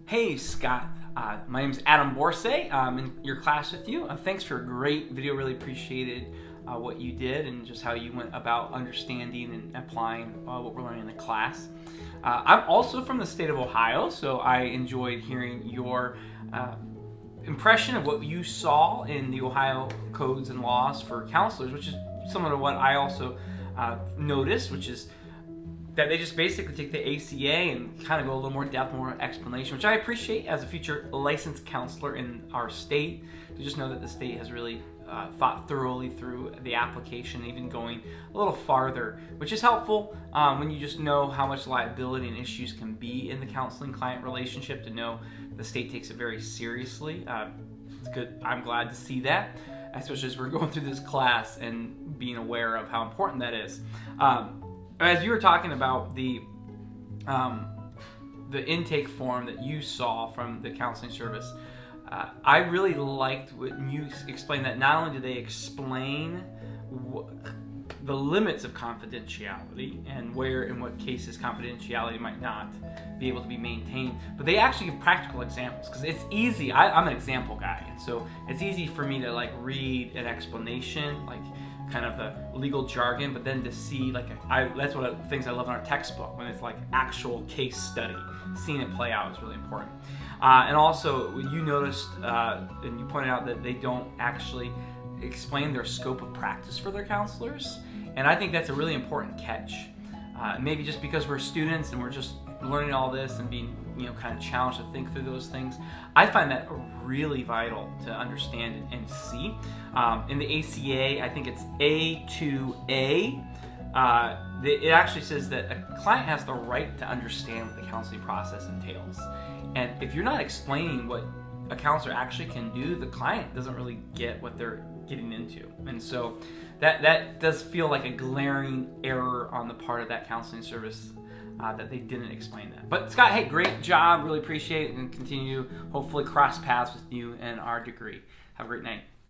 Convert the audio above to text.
Hey Scott, my name is Adam Borsay. I'm in your class with you. Thanks for a great video. Really appreciated what you did and just how you went about understanding and applying what we're learning in the class. I'm also from the state of Ohio, so I enjoyed hearing your impression of what you saw in the Ohio codes and laws for counselors, which is similar to what I also noticed, which is that they just basically take the ACA and kind of go a little more depth, more explanation, which I appreciate as a future licensed counselor in our state, to just know that the state has really thought thoroughly through the application, even going a little farther, which is helpful when you just know how much liability and issues can be in the counseling-client relationship, to know the state takes it very seriously. It's good. I'm glad to see that, especially as we're going through this class and being aware of how important that is. As you were talking about the intake form that you saw from the counseling service, I really liked when you explained that not only do they explain the limits of confidentiality and where, in what cases, confidentiality might not be able to be maintained, but they actually give practical examples, because it's easy. I'm an example guy, and so it's easy for me to read an explanation, kind of the legal jargon, but then to see that's one of the things I love in our textbook, when it's actual case study. Seeing it play out is really important. And also, you noticed and you pointed out that they don't actually explain their scope of practice for their counselors, and I think that's a really important catch. Maybe just because we're students and we're just learning all this and being kind of challenged to think through those things, I find that really vital to understand and see. In the ACA, I think it's A2A, it actually says that a client has the right to understand what the counseling process entails. And if you're not explaining what a counselor actually can do, the client doesn't really get what they're getting into. And so that does feel like a glaring error on the part of that counseling service, that they didn't explain that. But Scott, hey, great job. Really appreciate it, and continue to hopefully cross paths with you and our degree. Have a great night.